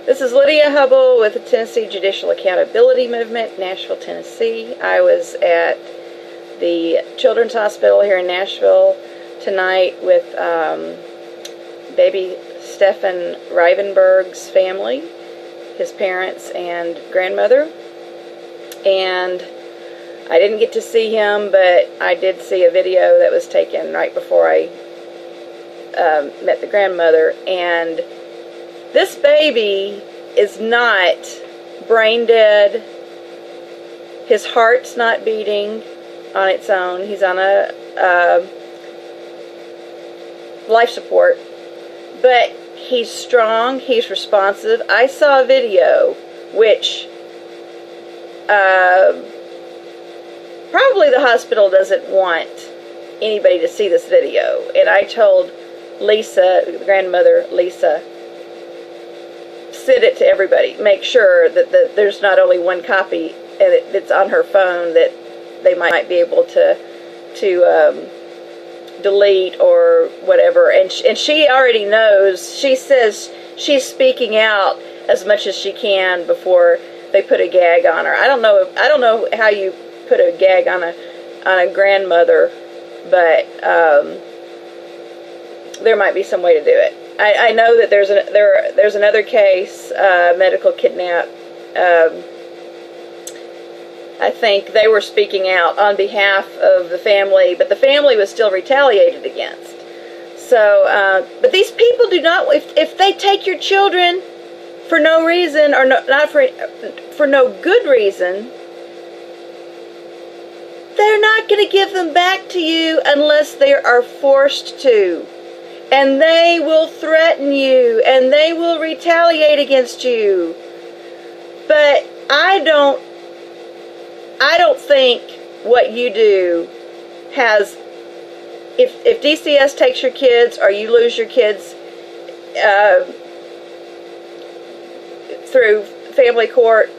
This is Lydia Hubble with the Tennessee Judicial Accountability Movement, Nashville, Tennessee. I was at the Children's Hospital here in Nashville tonight with baby Stephen Rivenburg's family, his parents and grandmother. And I didn't get to see him, but I did see a video that was taken right before I met the grandmother. And this baby is not brain dead. His heart's not beating on its own. He's on a life support. But he's strong. He's responsive. I saw a video which probably the hospital doesn't want anybody to see this video. And I told Lisa, the grandmother, Lisa, send it to everybody. Make sure that there's not only one copy and it's on her phone that they might be able to delete or whatever. And she already knows. She says she's speaking out as much as she can before they put a gag on her. I don't know how you put a gag on a grandmother, but there might be some way to do it. I know that there's another case, medical kidnap. I think they were speaking out on behalf of the family, but the family was still retaliated against. So, but these people do not. If they take your children for no reason, or not for no good reason, they're not going to give them back to you unless they are forced to. And they will threaten you, and they will retaliate against you. But I don't think what you do has, if DCS takes your kids or you lose your kids through family court,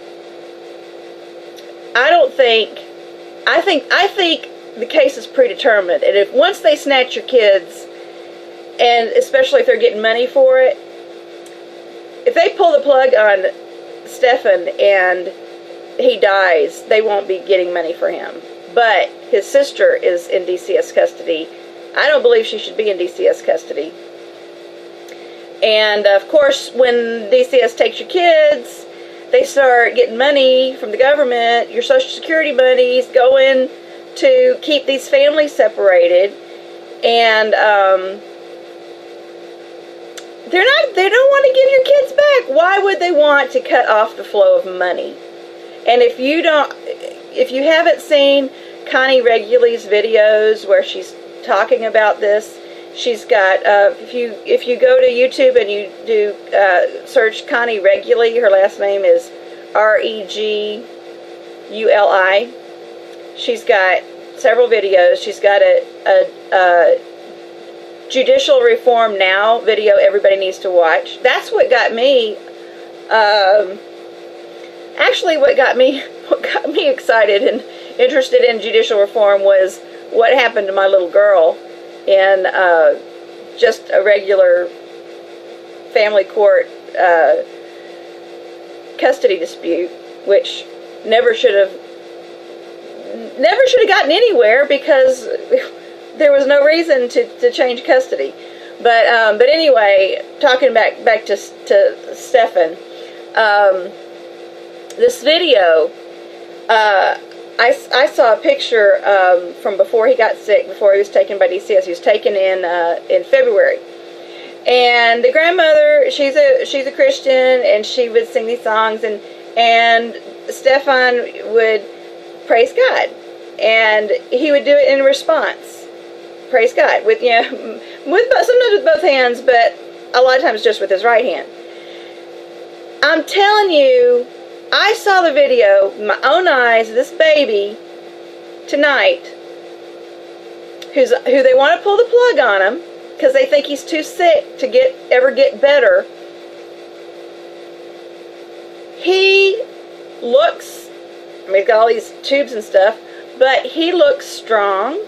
I think the case is predetermined. And if once they snatch your kids, and especially if they're getting money for it, if they pull the plug on Stephen and he dies, they won't be getting money for him. But his sister is in DCS custody. I don't believe she should be in DCS custody. And of course, when DCS takes your kids, they start getting money from the government. Your Social Security money's going to keep these families separated. And they don't want to give your kids back. Why would they want to cut off the flow of money? And if you haven't seen Connie Reguli's videos where she's talking about this, she's got, if you go to YouTube and you do search Connie Reguli, her last name is Reguli. She's got several videos. She's got a Judicial Reform Now video everybody needs to watch. That's what got me, actually what got me excited and interested in judicial reform was what happened to my little girl in just a regular family court custody dispute, which never should have gotten anywhere because there was no reason to change custody. But anyway, talking back to Stephen, this video, I saw a picture from before he got sick, before he was taken by DCS. He was taken in February, and the grandmother, she's a Christian, and she would sing these songs, and Stephen would praise God, and he would do it in response. Praise God with sometimes with both hands, but a lot of times just with his right hand. I'm telling you, I saw the video with my own eyes of this baby tonight, who they want to pull the plug on him because they think he's too sick to ever get better. He looks, he's got all these tubes and stuff, but he looks strong.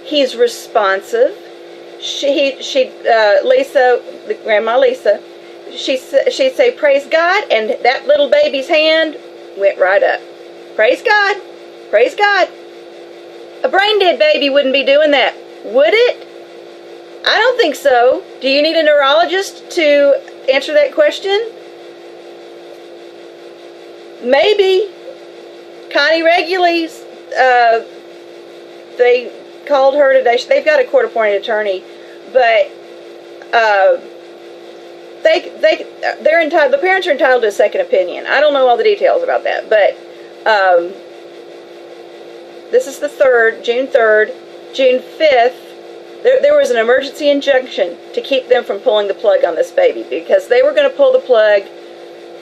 He's responsive. Lisa, Grandma Lisa, she'd say, praise God, and that little baby's hand went right up. Praise God. Praise God. A brain dead baby wouldn't be doing that, would it? I don't think so. Do you need a neurologist to answer that question? Maybe. Connie Regules, they called her today. They've got a court-appointed attorney, but they're entitled. The parents are entitled to a second opinion. I don't know all the details about that, but this is the 3rd, June 3rd, June 5th. There was an emergency injunction to keep them from pulling the plug on this baby, because they were going to pull the plug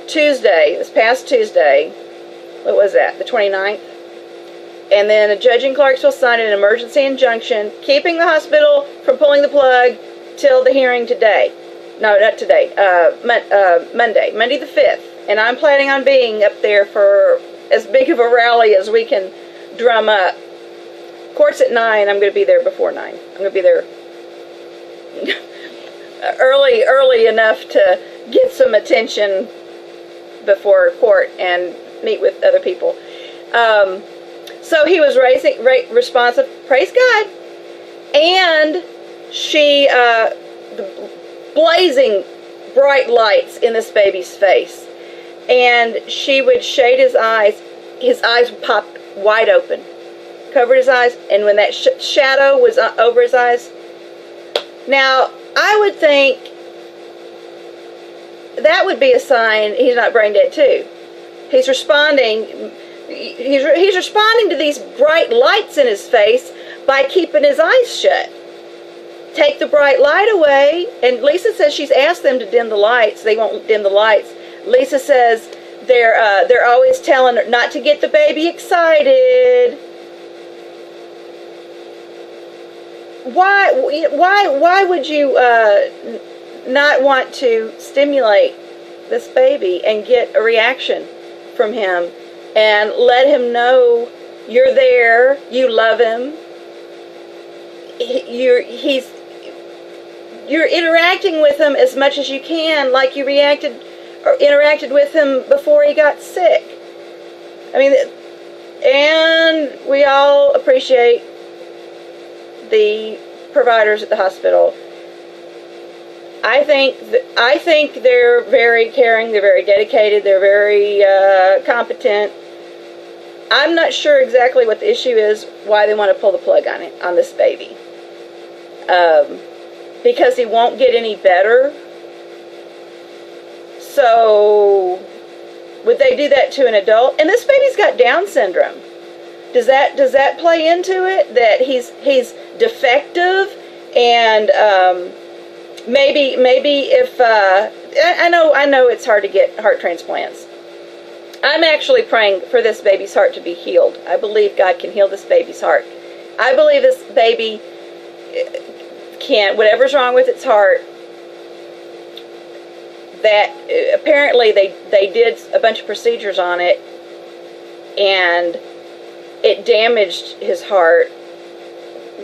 Tuesday, this past Tuesday. What was that, the 29th? And then a judge in Clarksville signed an emergency injunction keeping the hospital from pulling the plug till the hearing today. No, not today. Monday the 5th. And I'm planning on being up there for as big of a rally as we can drum up. Court's at 9. I'm going to be there before 9. I'm going to be there early enough to get some attention before court and meet with other people. So he was responsive, praise God. And she, the blazing bright lights in this baby's face. And she would shade his eyes popped wide open. Covered his eyes, and when that shadow was over his eyes. Now, I would think that would be a sign he's not brain dead too. He's responding. He's responding to these bright lights in his face by keeping his eyes shut. Take the bright light away, and Lisa says she's asked them to dim the lights. They won't dim the lights. Lisa says they're always telling her not to get the baby excited. Why would you not want to stimulate this baby and get a reaction from him and let him know you're there, you love him, you're interacting with him as much as you can, like you interacted with him before he got sick. I mean, and we all appreciate the providers at the hospital. I think they're very caring, they're very dedicated, they're very competent. I'm not sure exactly what the issue is, why they want to pull the plug on this baby. Because he won't get any better. So would they do that to an adult? And this baby's got Down syndrome. Does that play into it? That he's defective, and maybe if I know it's hard to get heart transplants. I'm actually praying for this baby's heart to be healed. I believe God can heal this baby's heart. I believe this baby can, whatever's wrong with its heart, that apparently they did a bunch of procedures on it, and it damaged his heart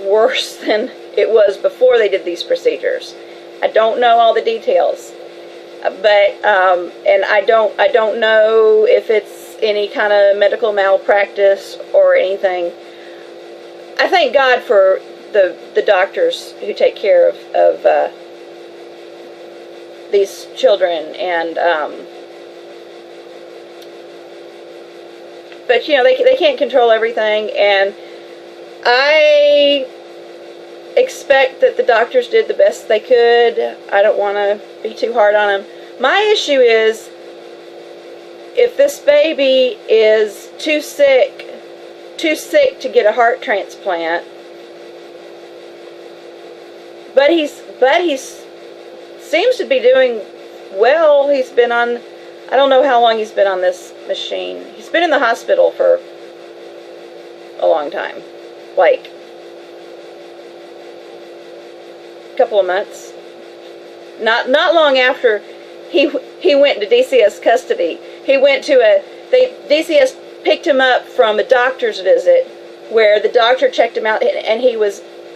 worse than it was before they did these procedures. I don't know all the details, but and I don't know if it's any kind of medical malpractice or anything. I thank God for the doctors who take care of these children, and but you know, they can't control everything, and I expect that the doctors did the best they could. I don't want to be too hard on them. My issue is, if this baby is too sick to get a heart transplant, but he's seems to be doing well. He's been on, I don't know how long he's been on this machine. He's been in the hospital for a long time, like a couple of months. Not long after he went to DCS custody. He went to DCS picked him up from a doctor's visit where the doctor checked him out, and he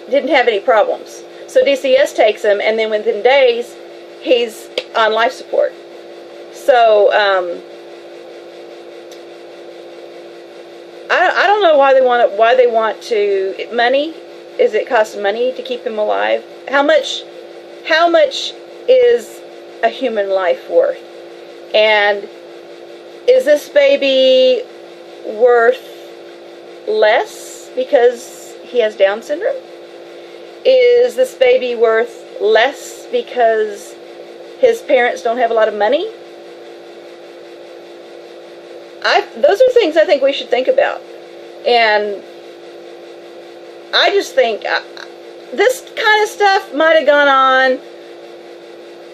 didn't have any problems. So DCS takes him, and then within days he's on life support. So I don't know why they want to money. Is it cost money to keep him alive? How much is a human life worth? And is this baby worth less because he has Down syndrome? Is this baby worth less because his parents don't have a lot of money? Those are things I think we should think about. And I just think this kind of stuff might have gone on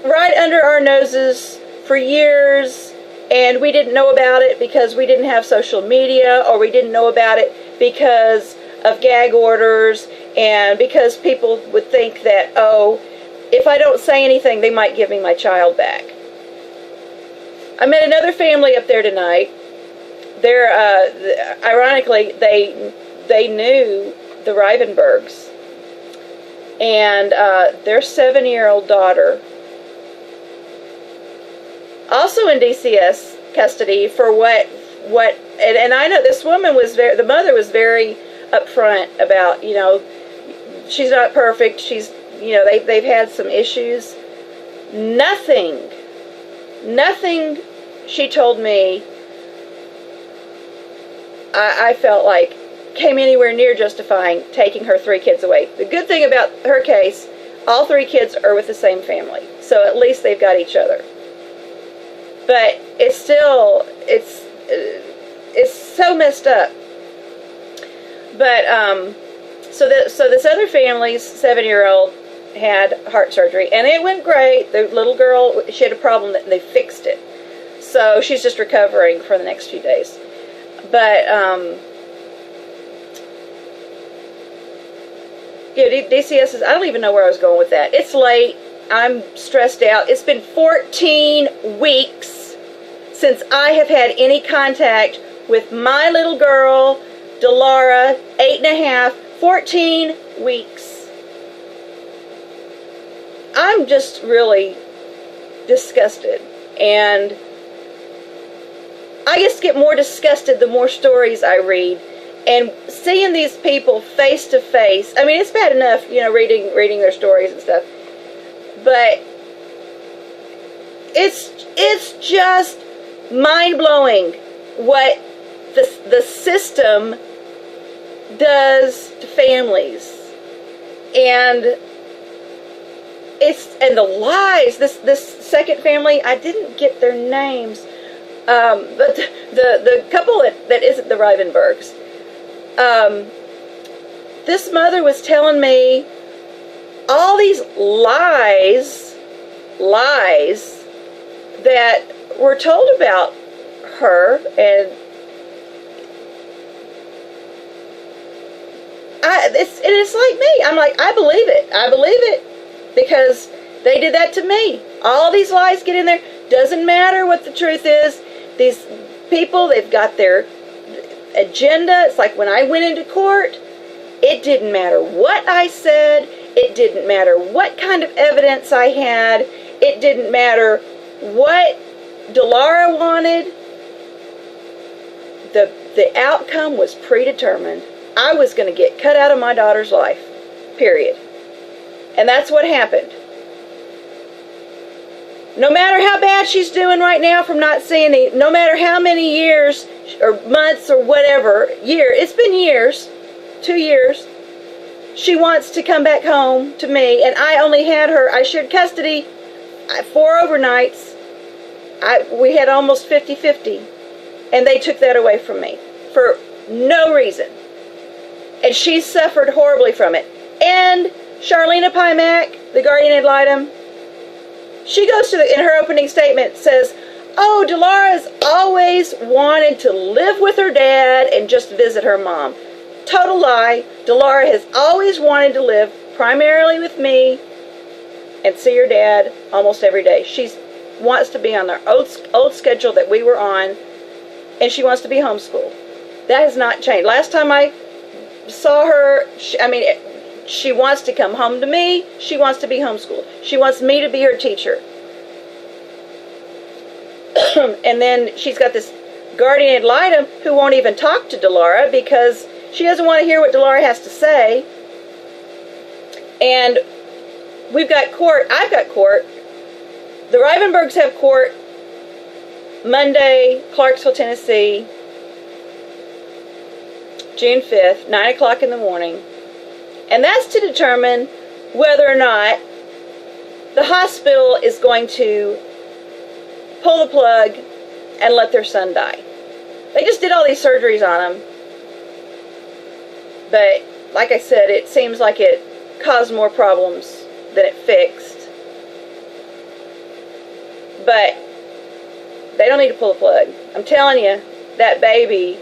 right under our noses for years, and we didn't know about it because we didn't have social media, or we didn't know about it because of gag orders, and because people would think that, oh, if I don't say anything, they might give me my child back. I met another family up there tonight. They're, ironically, they knew the Rivenburgs, and their 7-year-old daughter, also in DCS custody for and I know this woman the mother was very upfront about, she's not perfect, she's, they've had some issues. Nothing she told me I felt like came anywhere near justifying taking her 3 kids away. The good thing about her case, all 3 kids are with the same family, so at least they've got each other. But it's still, it's so messed up. But so this other family's 7-year-old had heart surgery, and it went great. The little girl, she had a problem, and they fixed it, so she's just recovering for the next few days. But DCS is, I don't even know where I was going with that. It's late. I'm stressed out. It's been 14 weeks since I have had any contact with my little girl, Delara, 8.5, 14 weeks. I'm just really disgusted. And I just get more disgusted the more stories I read. And seeing these people face to face, I mean, it's bad enough, reading their stories and stuff. But it's just mind-blowing what the system does to families. And the lies. This second family, I didn't get their names, but the couple that isn't the Rivenburgs. This mother was telling me all these lies that were told about her, and it's like me. I'm like, I believe it because they did that to me. All these lies get in there. Doesn't matter what the truth is. These people, they've got their agenda. It's like when I went into court, it didn't matter what I said. It didn't matter what kind of evidence I had. It didn't matter what Delara wanted. The outcome was predetermined. I was going to get cut out of my daughter's life, period. And that's what happened. No matter how bad she's doing right now from not seeing it, no matter how many years or months or whatever, it's been years, 2 years, she wants to come back home to me, and I only had her, I shared custody 4 overnights. We had almost 50-50, and they took that away from me for no reason. And she suffered horribly from it. And Charlena Pymack, the guardian ad litem, she goes in her opening statement, says, oh, Delara's always wanted to live with her dad and just visit her mom. Total lie. Delara has always wanted to live primarily with me and see her dad almost every day. She wants to be on the old schedule that we were on, and she wants to be homeschooled. That has not changed. Last time I saw her, she wants to come home to me. She wants to be homeschooled. She wants me to be her teacher. And then she's got this guardian ad litem who won't even talk to Delara because she doesn't want to hear what Delara has to say. And we've got court. I've got court. The Rivenburgs have court Monday, Clarksville, Tennessee, June 5th, 9 o'clock in the morning. And that's to determine whether or not the hospital is going to pull the plug and let their son die. They just did all these surgeries on him. But, like I said, it seems like it caused more problems than it fixed. But they don't need to pull the plug. I'm telling you, that baby,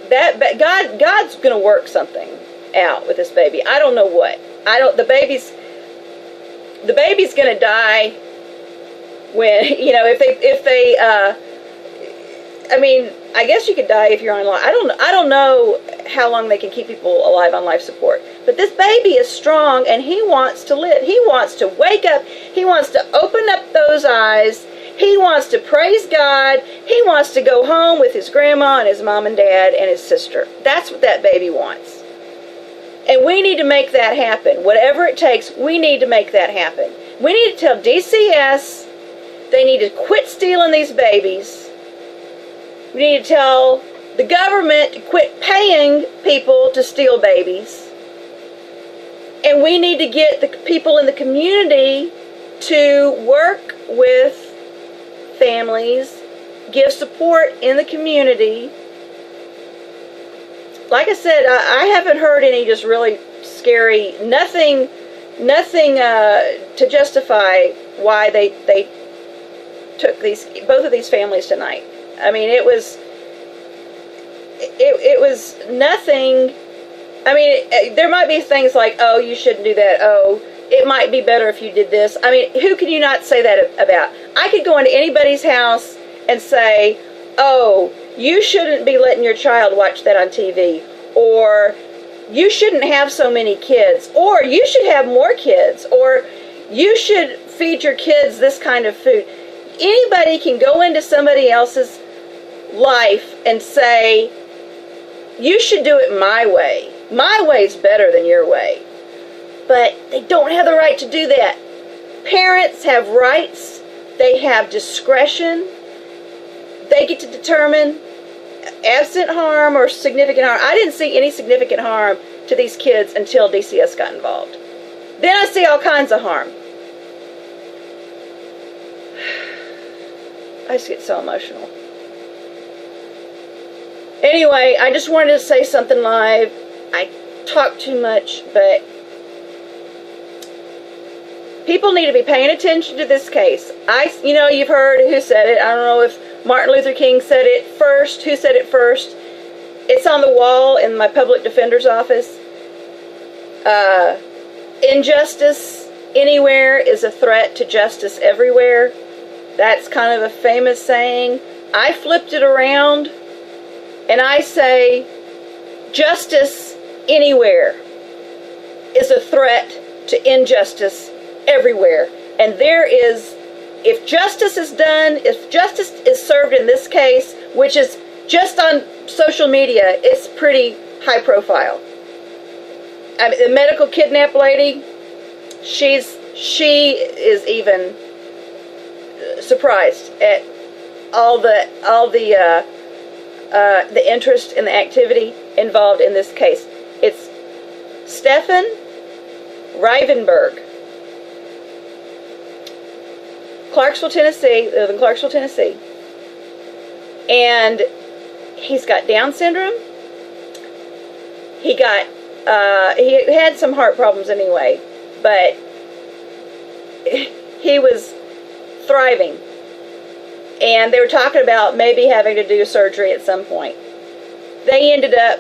God's going to work something out with this baby. I don't know what. The baby's going to die when, if they I mean, I guess you could die if you're on life. I don't know how long they can keep people alive on life support. But this baby is strong, and he wants to live. He wants to wake up. He wants to open up those eyes. He wants to praise God. He wants to go home with his grandma and his mom and dad and his sister. That's what that baby wants. And we need to make that happen. Whatever it takes, we need to make that happen. We need to tell DCS they need to quit stealing these babies. We need to tell the government to quit paying people to steal babies. And we need to get the people in the community to work with families, give support in the community. Like I said, I haven't heard any just really scary, nothing to justify why they took both of these families tonight. I mean, it was nothing. I mean, there might be things like, oh, you shouldn't do that. Oh, it might be better if you did this. I mean, who can you not say that about? I could go into anybody's house and say, oh, you shouldn't be letting your child watch that on TV. Or you shouldn't have so many kids. Or you should have more kids. Or you should feed your kids this kind of food. Anybody can go into somebody else's life and say, you should do it my way. My way's better than your way. But they don't have the right to do that. Parents have rights. They have discretion. They get to determine absent harm or significant harm. I didn't see any significant harm to these kids until DCS got involved. Then I see all kinds of harm. I just get so emotional. Anyway, I just wanted to say something live. I talk too much, but people need to be paying attention to this case. You've heard who said it. I don't know if Martin Luther King said it first. Who said it first? It's on the wall in my public defender's office. Injustice anywhere is a threat to justice everywhere. That's kind of a famous saying. I flipped it around and I say, justice anywhere is a threat to injustice everywhere. And if justice is done, if justice is served in this case, which is just on social media, it's pretty high profile. I mean, the medical kidnap lady, she is even surprised at all the interest and the activity involved in this case. It's Stephen Rivenburg, Clarksville, Tennessee. Live in Clarksville, Tennessee, and he's got Down syndrome. He had some heart problems anyway, but he was thriving. And they were talking about maybe having to do surgery at some point. They ended up,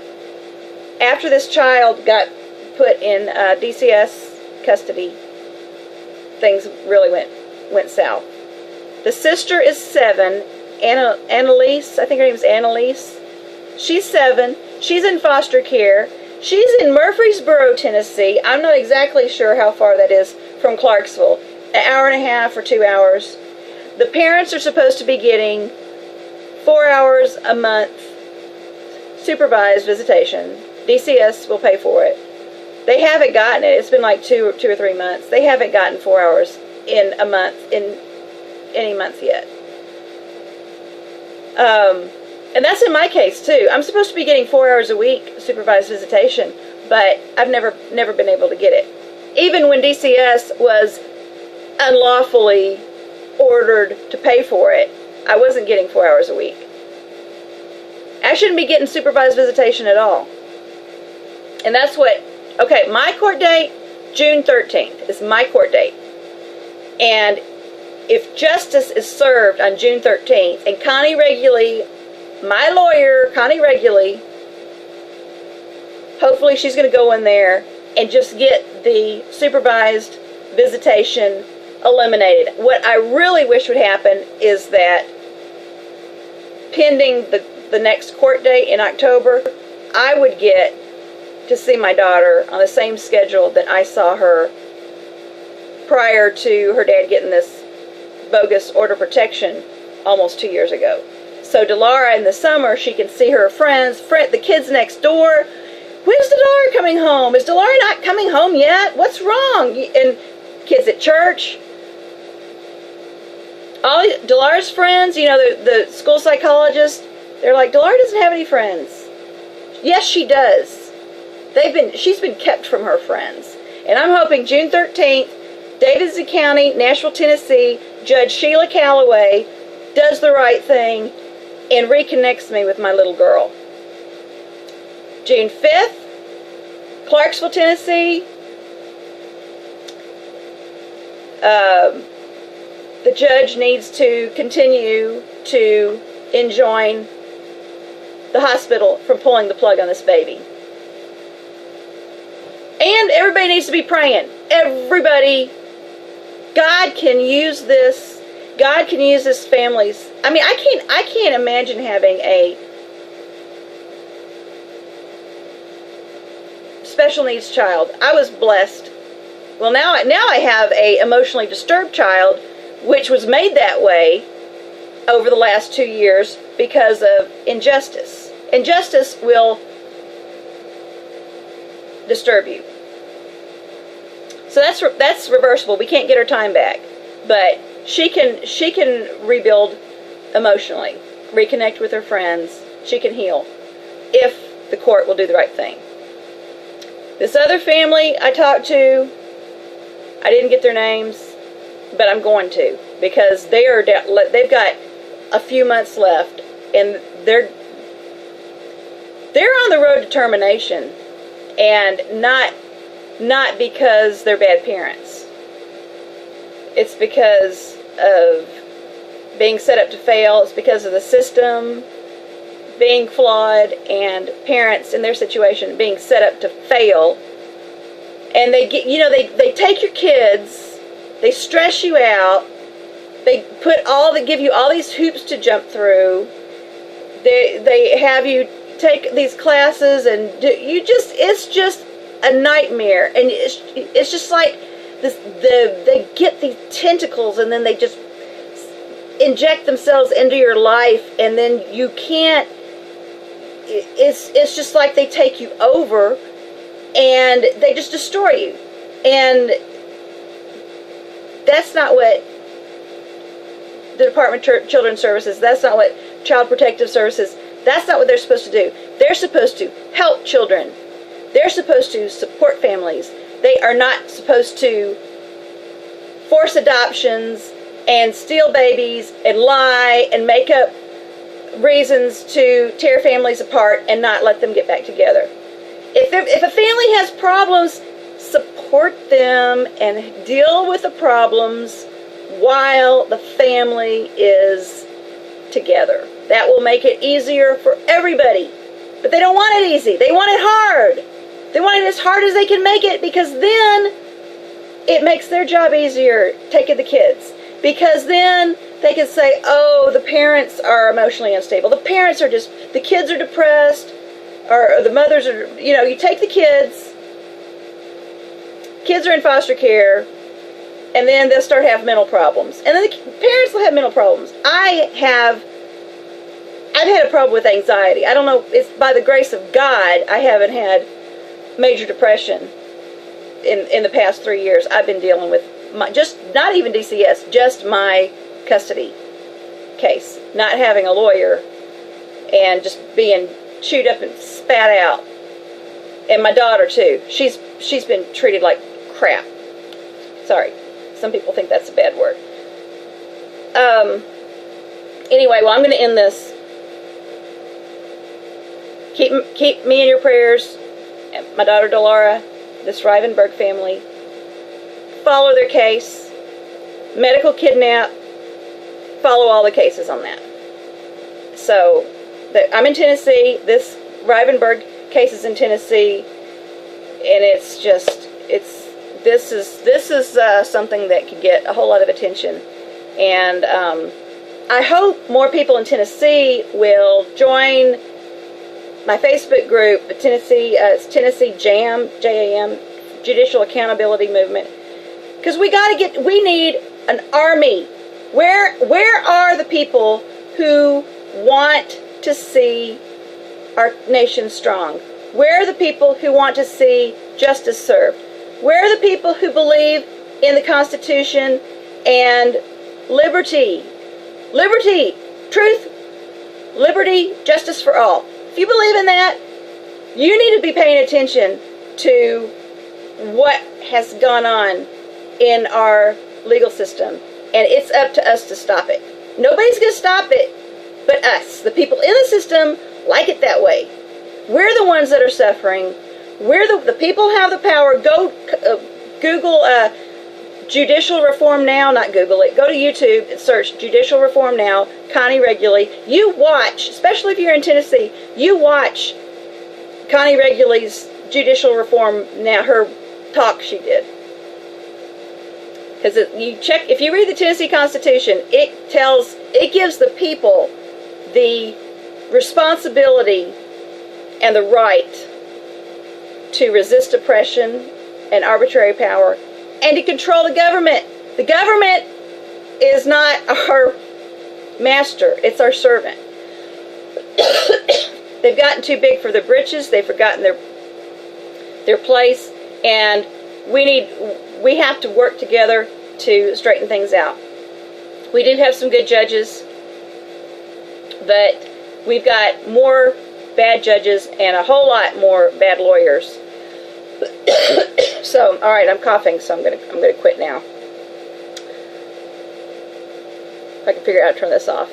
after this child got put in DCS custody, things really went south. The sister is 7, Annalise, I think her name is Annalise. She's 7. She's in foster care. She's in Murfreesboro, Tennessee. I'm not exactly sure how far that is from Clarksville. An hour and a half or 2 hours. the parents are supposed to be getting 4 hours a month supervised visitation. DCS will pay for it. They haven't gotten it. It's been like two or 3 months. They haven't gotten 4 hours in a month, in any month yet. And that's in my case too. I'm supposed to be getting 4 hours a week supervised visitation, but I've never been able to get it. Even when DCS was unlawfully ordered to pay for it, I wasn't getting 4 hours a week. I shouldn't be getting supervised visitation at all. And that's what, okay, my court date, June 13th, is my court date. And if justice is served on June 13th, and Connie Reguly, my lawyer, Connie Reguly, hopefully she's going to go in there and just get the supervised visitation eliminated. What I really wish would happen is that pending the next court date in October, I would get to see my daughter on the same schedule that I saw her prior to her dad getting this bogus order of protection almost 2 years ago. So Delara in the summer, she can see her friends, the kids next door. When's Delara coming home? Is Delara not coming home yet? What's wrong? And kids at church. All Delara's friends, you know, the school psychologist, they're like, Delara doesn't have any friends. Yes, she does. She's been kept from her friends. And I'm hoping June 13th, Davidson County, Nashville, Tennessee, Judge Sheila Calloway does the right thing and reconnects me with my little girl. June 5th, Clarksville, Tennessee, the judge needs to continue to enjoin the hospital from pulling the plug on this baby. And everybody needs to be praying. Everybody, God can use this. God can use this family's. I mean, I can't imagine having a special needs child. I was blessed. Well, now I have a emotionally disturbed child, which was made that way over the last 2 years because of injustice. Injustice will disturb you. So that's reversible. We can't get her time back, but she can rebuild emotionally, reconnect with her friends. She can heal if the court will do the right thing. This other family I talked to, I didn't get their names, but I'm going to, because they've got a few months left, and they're on the road to termination, and not because they're bad parents. It's because of being set up to fail. It's because of the system being flawed and parents in their situation being set up to fail. And they take your kids, they stress you out, they give you all these hoops to jump through. They have you take these classes, and it's just a nightmare. And it's just like this, they get these tentacles, and then they just inject themselves into your life, and then you can't. It's just like they take you over, and they just destroy you. And that's not what the Department of Children's Services, that's not what Child Protective Services, that's not what they're supposed to do. They're supposed to help children. They're supposed to support families. They are not supposed to force adoptions and steal babies and lie and make up reasons to tear families apart and not let them get back together. If a family has problems, support them and deal with the problems while the family is together. That will make it easier for everybody. But they don't want it easy. They want it hard. They want it as hard as they can make it, because then it makes their job easier taking the kids. Because then they can say, oh, the parents are emotionally unstable. The parents are the kids are depressed, or the mothers are, you take the kids are in foster care, and then they'll start having mental problems, and then the parents will have mental problems. I've had a problem with anxiety. I don't know, it's by the grace of God I haven't had major depression in the past 3 years. I've been dealing with just not even DCS, just my custody case, not having a lawyer and just being chewed up and spat out. And my daughter too, she's been treated like crap. Sorry, some people think that's a bad word. Anyway, well, I'm going to end this. Keep me in your prayers, my daughter Delara, this Rivenburg family. Follow their case. Medical kidnap. Follow all the cases on that. So, I'm in Tennessee. This Rivenburg case is in Tennessee, and it's just, this is something that could get a whole lot of attention. And I hope more people in Tennessee will join my Facebook group, it's Tennessee JAM, J-A-M, Judicial Accountability Movement. Because we need an army. Where are the people who want to see our nation strong? Where are the people who want to see justice served? Where are the people who believe in the Constitution and liberty? Liberty, truth, liberty, justice for all. If you believe in that, you need to be paying attention to what has gone on in our legal system. And it's up to us to stop it. Nobody's going to stop it but us. The people in the system like it that way. We're the ones that are suffering. We're the people who have the power. Go Google Judicial Reform Now, not Google it. Go to YouTube and search Judicial Reform Now, Connie Reguli. You watch, especially if you're in Tennessee, you watch Connie Reguli's Judicial Reform Now, her talk she did. Because if you read the Tennessee Constitution, it gives the people the responsibility and the right to resist oppression and arbitrary power and to control the government. The government is not our master, it's our servant. They've gotten too big for their britches, they've forgotten their place, and we have to work together to straighten things out. We do have some good judges, but we've got more bad judges and a whole lot more bad lawyers. So, all right, I'm coughing, so I'm gonna quit now. If I can figure out how to turn this off.